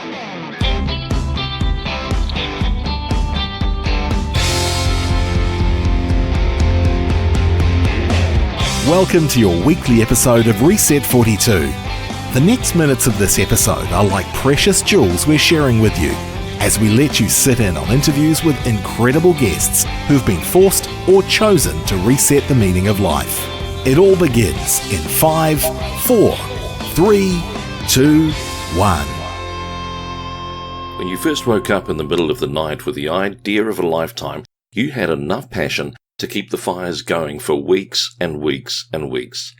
Welcome to your weekly episode of Reset 42. The next minutes of this episode are like precious jewels we're sharing with you as we let you sit in on interviews with incredible guests who've been forced or chosen to reset the meaning of life. It all begins in 5, 4, 3, 2, 1. When you first woke up in the middle of the night with the idea of a lifetime, you had enough passion to keep the fires going for weeks and weeks and weeks.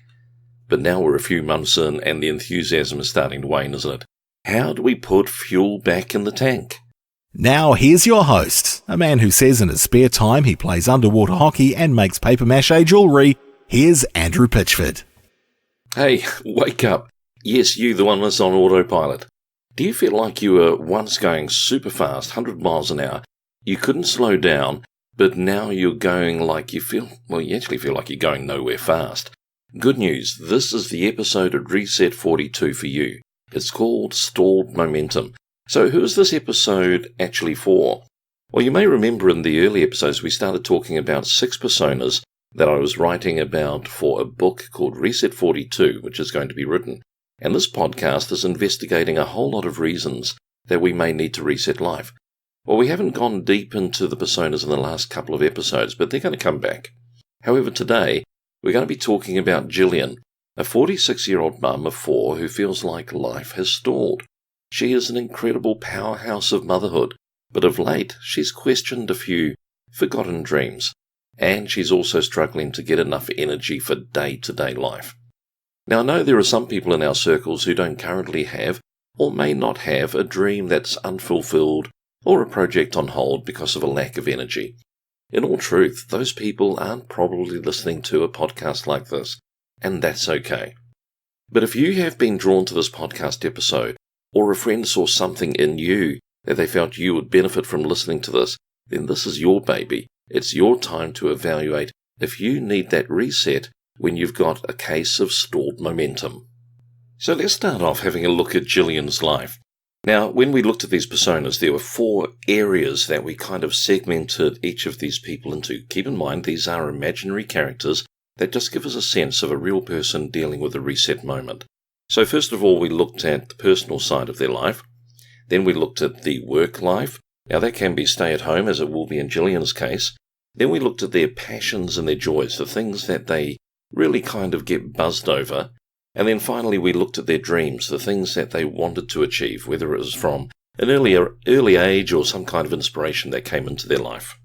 But now we're a few months in and the enthusiasm is starting to wane, isn't it? How do we put fuel back in the tank? Now here's your host, a man who says in his spare time he plays underwater hockey and makes paper mache jewellery. Here's Andrew Pitchford. Hey, wake up. Yes, you, the one that's on autopilot. Do you feel like you were once going super fast, 100 miles an hour? You couldn't slow down, but now you're going like you actually feel like you're going nowhere fast. Good news, this is the episode of Reset 42 for you. It's called Stalled Momentum. So who is this episode actually for? Well, you may remember in the early episodes we started talking about 6 personas that I was writing about for a book called Reset 42, which is going to be written. And this podcast is investigating a whole lot of reasons that we may need to reset life. Well, we haven't gone deep into the personas in the last couple of episodes, but they're going to come back. However, today, we're going to be talking about Gillian, a 46-year-old mum of 4 who feels like life has stalled. She is an incredible powerhouse of motherhood, but of late, she's questioned a few forgotten dreams, and she's also struggling to get enough energy for day-to-day life. Now, I know there are some people in our circles who don't currently have, or may not have, a dream that's unfulfilled, or a project on hold because of a lack of energy. In all truth, those people aren't probably listening to a podcast like this, and that's okay. But if you have been drawn to this podcast episode, or a friend saw something in you that they felt you would benefit from listening to this, then this is your baby. It's your time to evaluate if you need that reset when you've got a case of stalled momentum. So let's start off having a look at Gillian's life. Now, when we looked at these personas, there were 4 areas that we kind of segmented each of these people into. Keep in mind, these are imaginary characters that just give us a sense of a real person dealing with a reset moment. So first of all, we looked at the personal side of their life. Then we looked at the work life. Now, that can be stay at home, as it will be in Gillian's case. Then we looked at their passions and their joys, the things that they really kind of get buzzed over. And then finally we looked at their dreams, the things that they wanted to achieve, whether it was from an early age or some kind of inspiration that came into their life.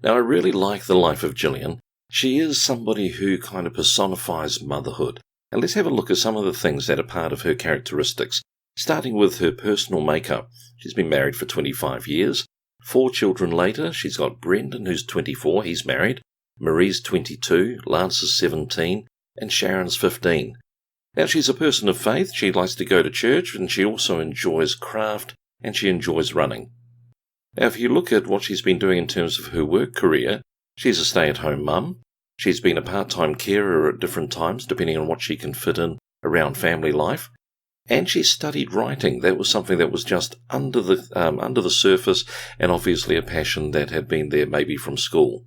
Now, I really like the life of Gillian. She is somebody who kind of personifies motherhood. And let's have a look at some of the things that are part of her characteristics, starting with her personal makeup. She's been married for 25 years. 4 children later, she's got Brendan, who's 24, he's married. Marie's 22, Lance is 17, and Sharon's 15. Now, she's a person of faith. She likes to go to church, and she also enjoys craft, and she enjoys running. Now, if you look at what she's been doing in terms of her work career, she's a stay-at-home mum. She's been a part-time carer at different times, depending on what she can fit in around family life. And she studied writing. That was something that was just under the surface, and obviously a passion that had been there maybe from school.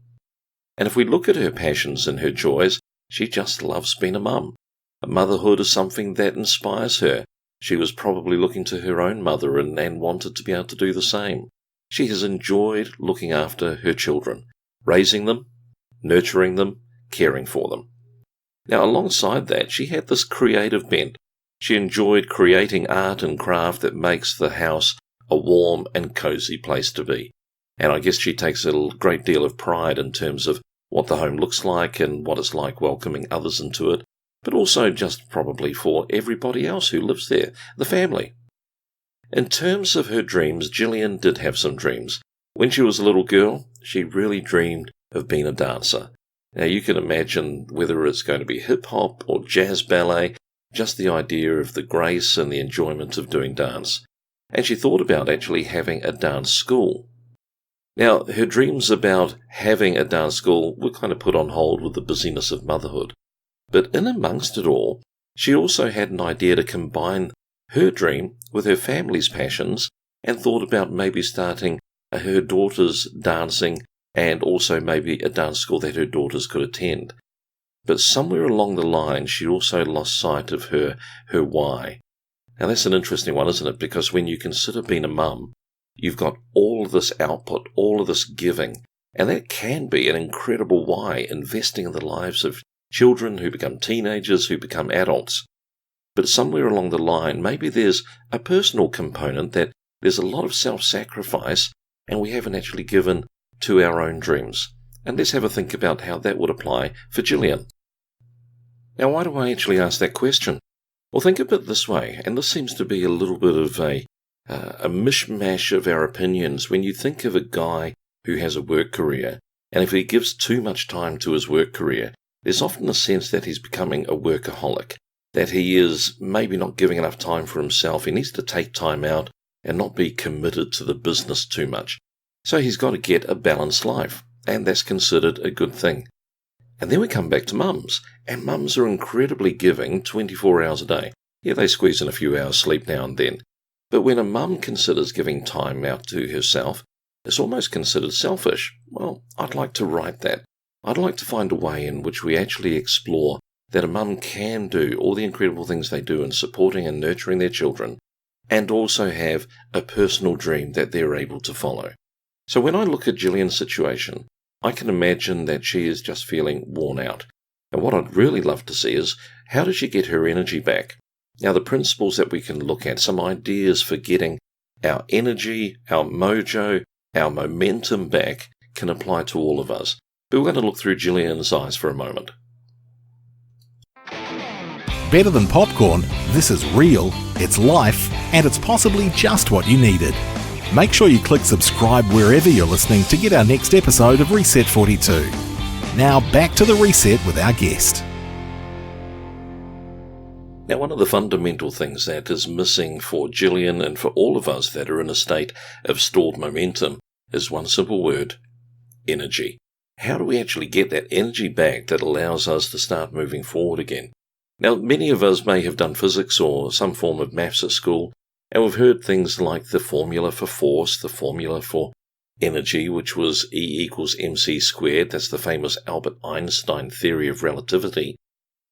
And if we look at her passions and her joys, she just loves being a mum. Motherhood is something that inspires her. She was probably looking to her own mother and wanted to be able to do the same. She has enjoyed looking after her children, raising them, nurturing them, caring for them. Now, alongside that, she had this creative bent. She enjoyed creating art and craft that makes the house a warm and cozy place to be. And I guess she takes a great deal of pride in terms of what the home looks like and what it's like welcoming others into it, but also just probably for everybody else who lives there, the family. In terms of her dreams, Gillian did have some dreams. When she was a little girl, she really dreamed of being a dancer. Now, you can imagine whether it's going to be hip-hop or jazz ballet, just the idea of the grace and the enjoyment of doing dance. And she thought about actually having a dance school. Now, her dreams about having a dance school were kind of put on hold with the busyness of motherhood. But in amongst it all, she also had an idea to combine her dream with her family's passions and thought about maybe starting her daughter's dancing and also maybe a dance school that her daughters could attend. But somewhere along the line, she also lost sight of her why. Now that's an interesting one, isn't it? Because when you consider being a mum, you've got all of this output, all of this giving, and that can be an incredible why, investing in the lives of children who become teenagers, who become adults. But somewhere along the line, maybe there's a personal component that there's a lot of self-sacrifice and we haven't actually given to our own dreams. And let's have a think about how that would apply for Gillian. Now, why do I actually ask that question? Well, think of it this way, and this seems to be a little bit of a mishmash of our opinions. When you think of a guy who has a work career, and if he gives too much time to his work career, there's often a sense that he's becoming a workaholic, that he is maybe not giving enough time for himself. He needs to take time out and not be committed to the business too much. So he's got to get a balanced life, and that's considered a good thing. And then we come back to mums, and mums are incredibly giving 24 hours a day. Yeah, they squeeze in a few hours sleep now and then. But when a mum considers giving time out to herself, it's almost considered selfish. Well, I'd like to write that. I'd like to find a way in which we actually explore that a mum can do all the incredible things they do in supporting and nurturing their children, and also have a personal dream that they're able to follow. So when I look at Gillian's situation, I can imagine that she is just feeling worn out. And what I'd really love to see is, how does she get her energy back? Now, the principles that we can look at, some ideas for getting our energy, our mojo, our momentum back, can apply to all of us. But we're going to look through Gillian's eyes for a moment. Better than popcorn, this is real, it's life, and it's possibly just what you needed. Make sure you click subscribe wherever you're listening to get our next episode of Reset 42. Now back to the reset with our guest. Now, one of the fundamental things that is missing for Gillian and for all of us that are in a state of stored momentum is one simple word: energy. How do we actually get that energy back that allows us to start moving forward again? Now, many of us may have done physics or some form of maths at school, and we've heard things like the formula for force, the formula for energy, which was E equals mc squared. That's the famous Albert Einstein theory of relativity.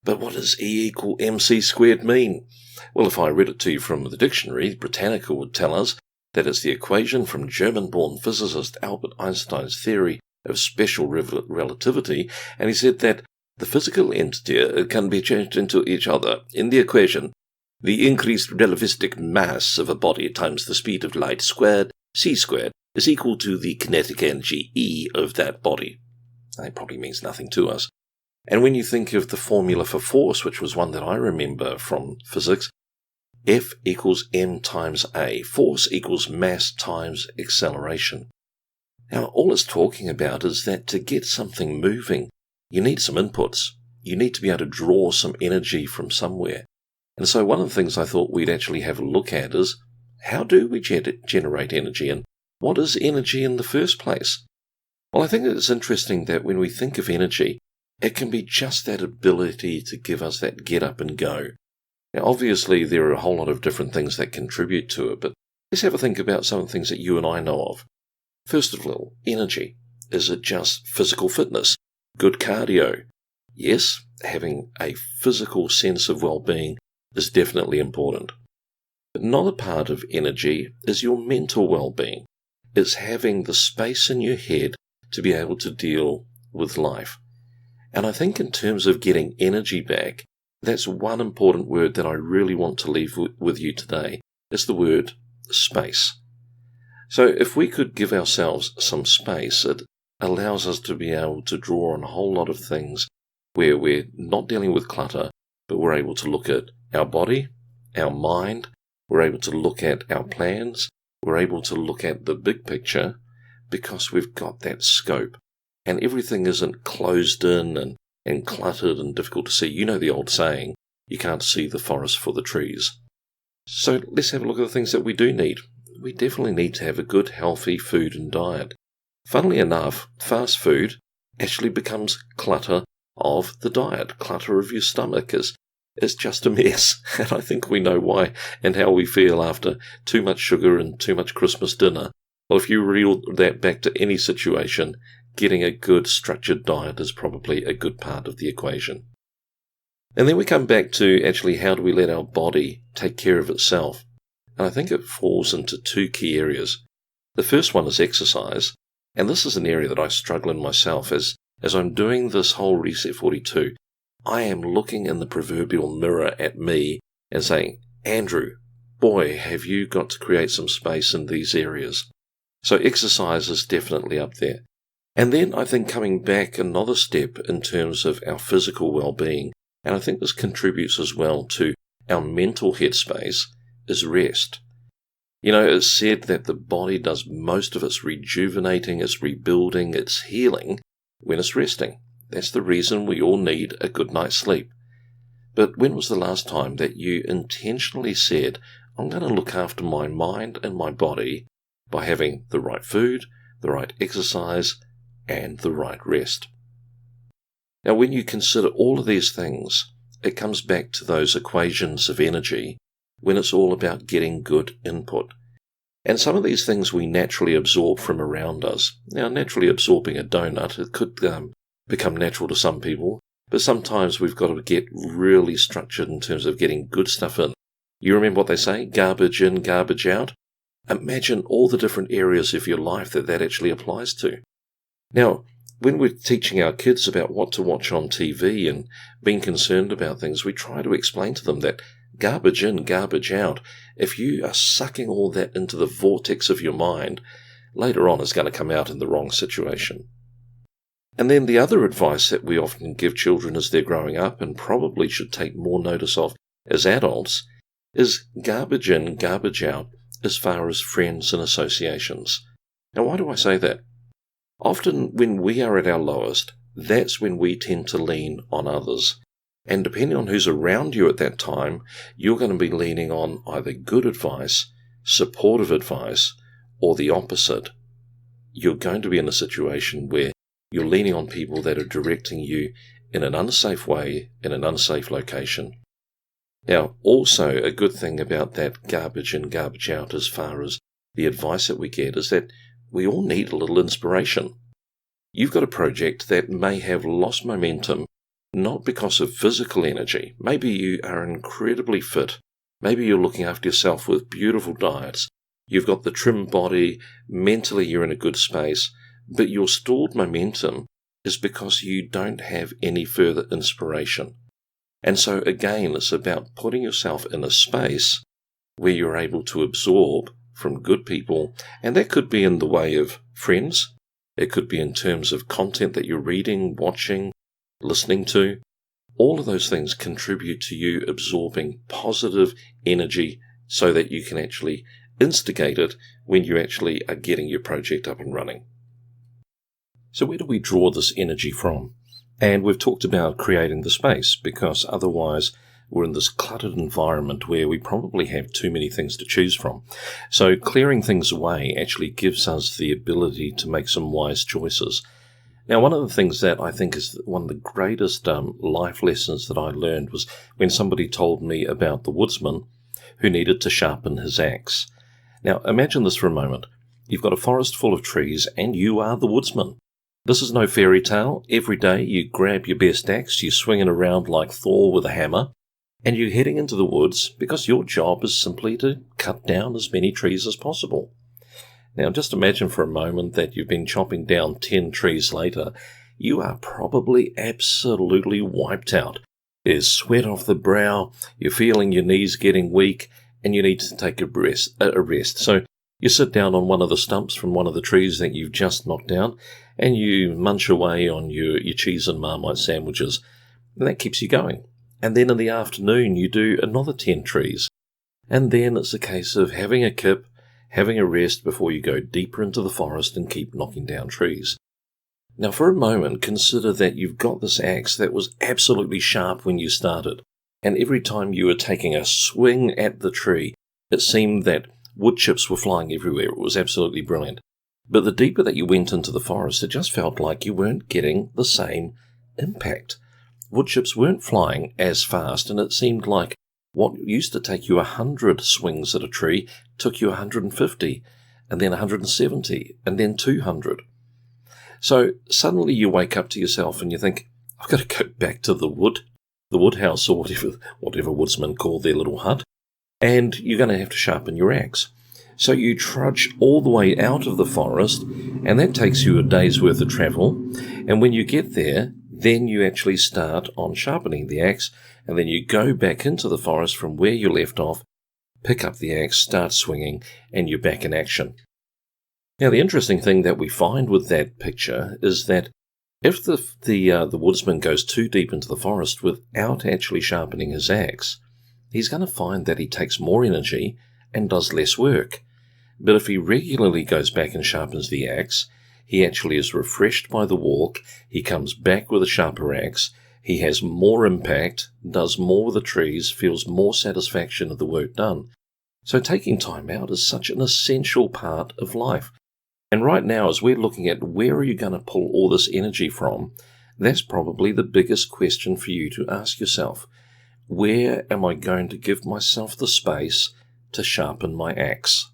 But what does E equal mc squared mean? Well, if I read it to you from the dictionary, Britannica would tell us that it's the equation from German-born physicist Albert Einstein's theory of special relativity, and he said that the physical entity can be changed into each other. In the equation, the increased relativistic mass of a body times the speed of light squared, c squared, is equal to the kinetic energy E of that body. That probably means nothing to us. And when you think of the formula for force, which was one that I remember from physics, F equals m times a. Force equals mass times acceleration. Now, all it's talking about is that to get something moving, you need some inputs. You need to be able to draw some energy from somewhere. And so one of the things I thought we'd actually have a look at is, how do we generate energy, and what is energy in the first place? Well, I think it's interesting that when we think of energy, it can be just that ability to give us that get up and go. Now, obviously, there are a whole lot of different things that contribute to it, but let's have a think about some of the things that you and I know of. First of all, energy. Is it just physical fitness? Good cardio? Yes, having a physical sense of well-being is definitely important. But another part of energy is your mental well-being. It's having the space in your head to be able to deal with life. And I think in terms of getting energy back, that's one important word that I really want to leave with you today. It's the word space. So if we could give ourselves some space, it allows us to be able to draw on a whole lot of things where we're not dealing with clutter, but we're able to look at our body, our mind, we're able to look at our plans, we're able to look at the big picture because we've got that scope. And everything isn't closed in and cluttered and difficult to see. You know the old saying, you can't see the forest for the trees. So let's have a look at the things that we do need. We definitely need to have a good, healthy food and diet. Funnily enough, fast food actually becomes clutter of the diet, clutter of your stomach, as it's just a mess. And I think we know why and how we feel after too much sugar and too much Christmas dinner. Well, if you reel that back to any situation, getting a good structured diet is probably a good part of the equation. And then we come back to actually how do we let our body take care of itself? And I think it falls into two key areas. The first one is exercise, and this is an area that I struggle in myself as I'm doing this whole Reset 42. I am looking in the proverbial mirror at me and saying, Andrew, boy, have you got to create some space in these areas. So exercise is definitely up there. And then I think coming back another step in terms of our physical well-being, and I think this contributes as well to our mental headspace, is rest. You know, it's said that the body does most of its rejuvenating, its rebuilding, its healing when it's resting. That's the reason we all need a good night's sleep. But when was the last time that you intentionally said, I'm going to look after my mind and my body by having the right food, the right exercise, and the right rest? Now, when you consider all of these things, it comes back to those equations of energy when it's all about getting good input. And some of these things we naturally absorb from around us. Now, naturally absorbing a donut, it could become natural to some people, but sometimes we've got to get really structured in terms of getting good stuff in. You remember what they say, garbage in, garbage out? Imagine all the different areas of your life that actually applies to. Now, when we're teaching our kids about what to watch on TV and being concerned about things, we try to explain to them that garbage in, garbage out, if you are sucking all that into the vortex of your mind, later on it's going to come out in the wrong situation. And then the other advice that we often give children as they're growing up, and probably should take more notice of as adults, is garbage in, garbage out as far as friends and associations. Now, why do I say that? Often when we are at our lowest, that's when we tend to lean on others. And depending on who's around you at that time, you're going to be leaning on either good advice, supportive advice, or the opposite. You're going to be in a situation where you're leaning on people that are directing you in an unsafe way, in an unsafe location. Now, also a good thing about that garbage in, garbage out as far as the advice that we get is that we all need a little inspiration. You've got a project that may have lost momentum, not because of physical energy. Maybe you are incredibly fit. Maybe you're looking after yourself with beautiful diets. You've got the trim body. Mentally, you're in a good space. But your stalled momentum is because you don't have any further inspiration. And so, again, it's about putting yourself in a space where you're able to absorb from good people. And that could be in the way of friends. It could be in terms of content that you're reading, watching, listening to. All of those things contribute to you absorbing positive energy so that you can actually instigate it when you actually are getting your project up and running. So where do we draw this energy from? And we've talked about creating the space, because otherwise we're in this cluttered environment where we probably have too many things to choose from. So clearing things away actually gives us the ability to make some wise choices. Now, one of the things that I think is one of the greatest life lessons that I learned was when somebody told me about the woodsman who needed to sharpen his axe. Now, imagine this for a moment. You've got a forest full of trees and you are the woodsman. This is no fairy tale. Every day you grab your best axe, you swing it around like Thor with a hammer, and you're heading into the woods because your job is simply to cut down as many trees as possible. Now, just imagine for a moment that you've been chopping down 10 trees later. You are probably absolutely wiped out. There's sweat off the brow, you're feeling your knees getting weak, and you need to take a rest. So you sit down on one of the stumps from one of the trees that you've just knocked down, and you munch away on your cheese and Marmite sandwiches, and that keeps you going. And then in the afternoon you do another 10 trees. And then it's a case of having a kip, having a rest before you go deeper into the forest and keep knocking down trees. Now for a moment, consider that you've got this axe that was absolutely sharp when you started, and every time you were taking a swing at the tree, it seemed that wood chips were flying everywhere. It was absolutely brilliant. But the deeper that you went into the forest, it just felt like you weren't getting the same impact. wood chips weren't flying as fast, and it seemed like what used to take you 100 swings at a tree took you 150, and then 170, and then 200. So suddenly you wake up to yourself and you think, I've got to go back to the wood house, or whatever woodsmen call their little hut, and you're going to have to sharpen your axe. So you trudge all the way out of the forest, and that takes you a day's worth of travel. And when you get there, then you actually start on sharpening the axe, and then you go back into the forest from where you left off, pick up the axe, start swinging, and you're back in action. Now, the interesting thing that we find with that picture is that if the woodsman goes too deep into the forest without actually sharpening his axe, he's going to find that he takes more energy and does less work. But if he regularly goes back and sharpens the axe, he actually is refreshed by the walk, he comes back with a sharper axe, he has more impact, does more with the trees, feels more satisfaction of the work done. So taking time out is such an essential part of life. And right now, as we're looking at where are you going to pull all this energy from, that's probably the biggest question for you to ask yourself. Where am I going to give myself the space to sharpen my axe?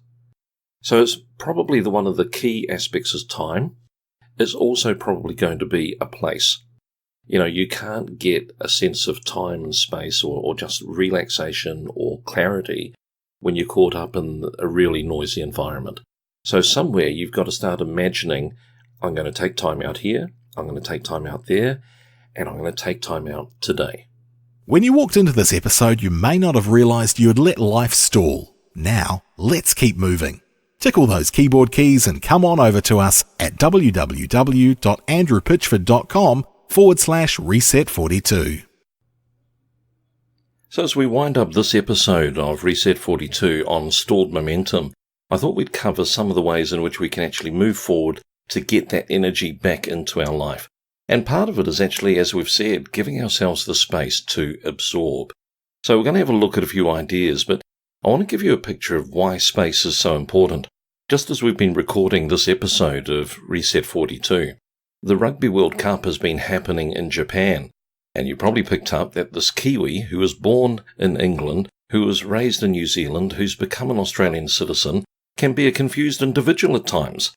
So it's probably one of the key aspects is time. It's also probably going to be a place. You can't get a sense of time and space or just relaxation or clarity when you're caught up in a really noisy environment. So somewhere you've got to start imagining, I'm going to take time out here, I'm going to take time out there, and I'm going to take time out today. When you walked into this episode, you may not have realised you had let life stall. Now, let's keep moving. Tickle those keyboard keys and come on over to us at www.andrewpitchford.com/reset42. So as we wind up this episode of Reset 42 on stalled momentum, I thought we'd cover some of the ways in which we can actually move forward to get that energy back into our life. And part of it is actually, as we've said, giving ourselves the space to absorb. So we're going to have a look at a few ideas, but I want to give you a picture of why space is so important. Just as we've been recording this episode of Reset 42, the Rugby World Cup has been happening in Japan. And you probably picked up that this Kiwi, who was born in England, who was raised in New Zealand, who's become an Australian citizen, can be a confused individual at times.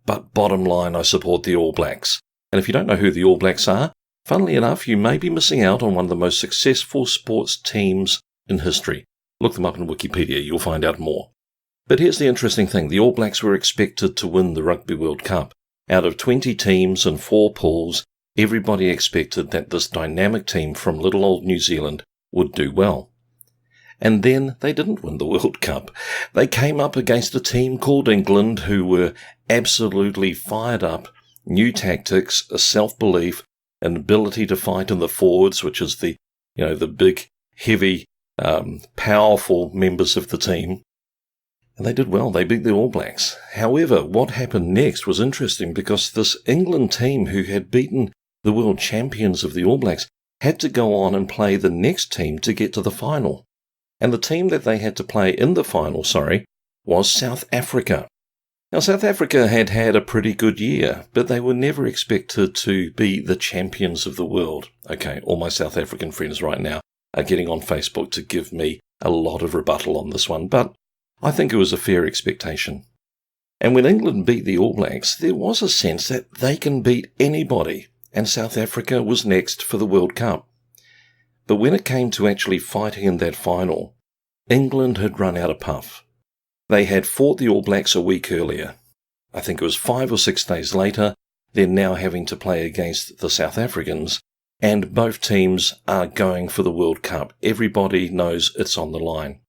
But bottom line, I support the All Blacks. And if you don't know who the All Blacks are, funnily enough, you may be missing out on one of the most successful sports teams in history. Look them up in Wikipedia, you'll find out more. But here's the interesting thing. The All Blacks were expected to win the Rugby World Cup. Out of 20 teams and 4 pools, everybody expected that this dynamic team from little old New Zealand would do well. And then they didn't win the World Cup. They came up against a team called England who were absolutely fired up, new tactics, a self-belief, an ability to fight in the forwards, which is the big, heavy, powerful members of the team. And they did well. They beat the All Blacks. However, what happened next was interesting because this England team who had beaten the world champions of the All Blacks had to go on and play the next team to get to the final. And the team that they had to play in the final, was South Africa. Now, South Africa had had a pretty good year, but they were never expected to be the champions of the world. Okay, all my South African friends right now are getting on Facebook to give me a lot of rebuttal on this one, but I think it was a fair expectation. And when England beat the All Blacks, there was a sense that they can beat anybody, and South Africa was next for the World Cup. But when it came to actually fighting in that final, England had run out of puff. They had fought the All Blacks a week earlier. I think it was 5 or 6 days later, they're now having to play against the South Africans, and both teams are going for the World Cup. Everybody knows it's on the line.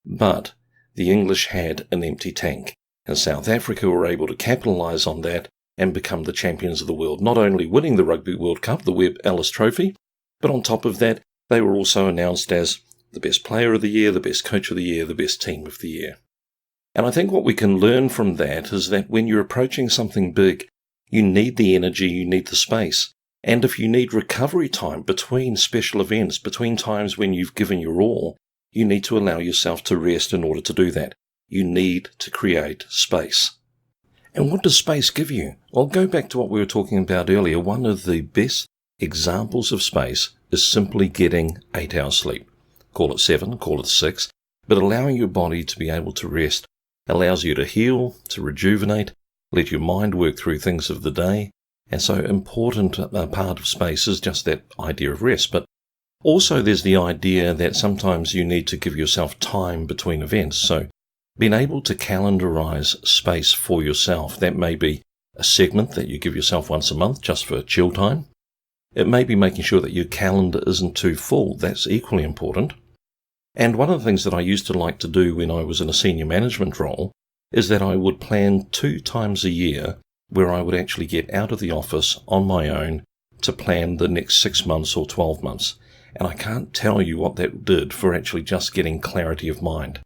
But the English had an empty tank, and South Africa were able to capitalise on that and become the champions of the world, not only winning the Rugby World Cup, the Webb Ellis Trophy, but on top of that, they were also announced as the best player of the year, the best coach of the year, the best team of the year. And I think what we can learn from that is that when you're approaching something big, you need the energy, you need the space. And if you need recovery time between special events, between times when you've given your all, you need to allow yourself to rest in order to do that. You need to create space. And what does space give you? Well, go back to what we were talking about earlier. One of the best examples of space is simply getting 8 hours sleep. Call it 7, call it 6, but allowing your body to be able to rest allows you to heal, to rejuvenate, let your mind work through things of the day. And so important part of space is just that idea of rest. But also there's the idea that sometimes you need to give yourself time between events. So being able to calendarize space for yourself, that may be a segment that you give yourself once a month just for chill time. It may be making sure that your calendar isn't too full. That's equally important. And one of the things that I used to like to do when I was in a senior management role is that I would plan 2 times a year where I would actually get out of the office on my own to plan the next 6 months or 12 months. And I can't tell you what that did for actually just getting clarity of mind.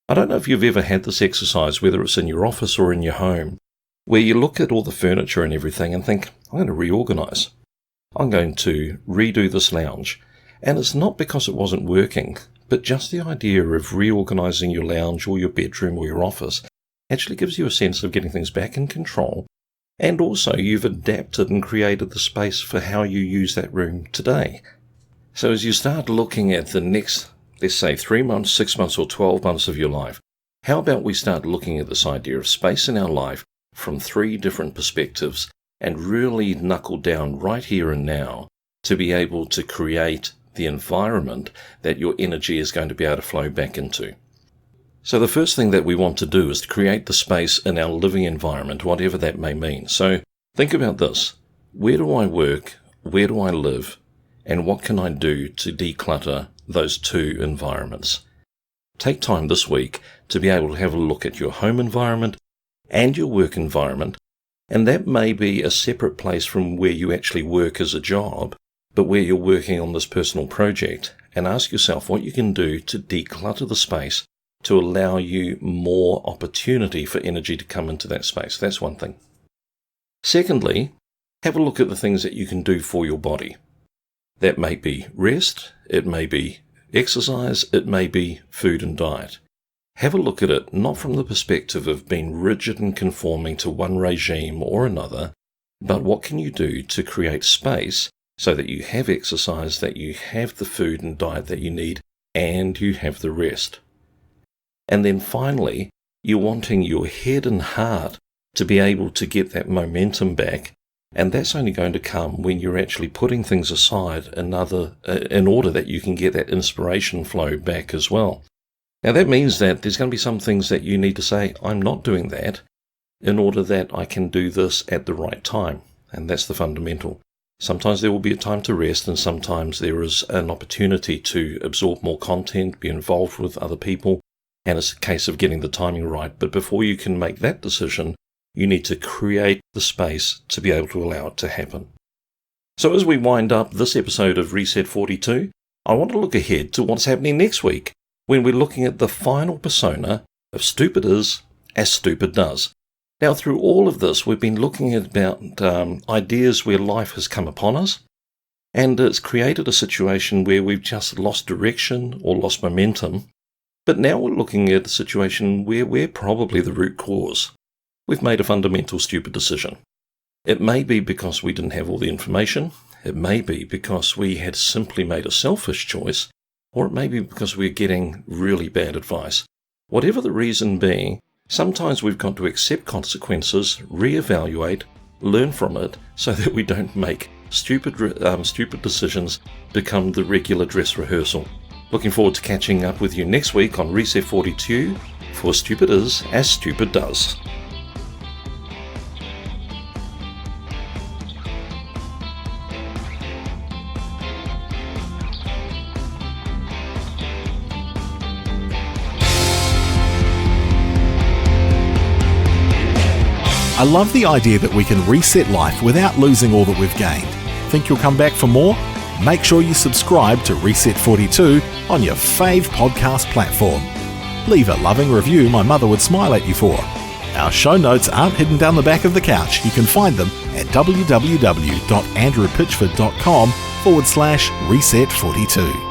I don't know if you've ever had this exercise, whether it's in your office or in your home, where you look at all the furniture and everything and think, I'm going to reorganize. I'm going to redo this lounge. And it's not because it wasn't working, but just the idea of reorganizing your lounge or your bedroom or your office actually gives you a sense of getting things back in control. And also you've adapted and created the space for how you use that room today. So as you start looking at the next, let's say 3 months, 6 months or 12 months of your life, how about we start looking at this idea of space in our life from 3 different perspectives and really knuckle down right here and now to be able to create the environment that your energy is going to be able to flow back into. So the first thing that we want to do is to create the space in our living environment, whatever that may mean. So think about this. Where do I work? Where do I live? And what can I do to declutter those 2 environments? Take time this week to be able to have a look at your home environment and your work environment. And that may be a separate place from where you actually work as a job, but where you're working on this personal project, and ask yourself what you can do to declutter the space to allow you more opportunity for energy to come into that space. That's one thing. Secondly, have a look at the things that you can do for your body. That may be rest, it may be exercise, it may be food and diet. Have a look at it not from the perspective of being rigid and conforming to one regime or another, but what can you do to create space so that you have exercise, that you have the food and diet that you need, and you have the rest. And then finally, you're wanting your head and heart to be able to get that momentum back, and that's only going to come when you're actually putting things aside in order that you can get that inspiration flow back as well. Now that means that there's going to be some things that you need to say, I'm not doing that, in order that I can do this at the right time, and that's the fundamental. Sometimes there will be a time to rest, and sometimes there is an opportunity to absorb more content, be involved with other people, and it's a case of getting the timing right. But before you can make that decision, you need to create the space to be able to allow it to happen. So as we wind up this episode of Reset 42, I want to look ahead to what's happening next week, when we're looking at the final persona of stupid is as stupid does. Now, through all of this, we've been looking at about ideas where life has come upon us, and it's created a situation where we've just lost direction or lost momentum. But now we're looking at a situation where we're probably the root cause. We've made a fundamental stupid decision. It may be because we didn't have all the information. It may be because we had simply made a selfish choice, or it may be because we're getting really bad advice. Whatever the reason being, sometimes we've got to accept consequences, reevaluate, learn from it, so that we don't make stupid decisions become the regular dress rehearsal. Looking forward to catching up with you next week on Reset 42 for Stupid Is as Stupid Does. I love the idea that we can reset life without losing all that we've gained. Think you'll come back for more? Make sure you subscribe to Reset 42 on your fave podcast platform. Leave a loving review my mother would smile at you for. Our show notes aren't hidden down the back of the couch. You can find them at www.andrewpitchford.com/reset42.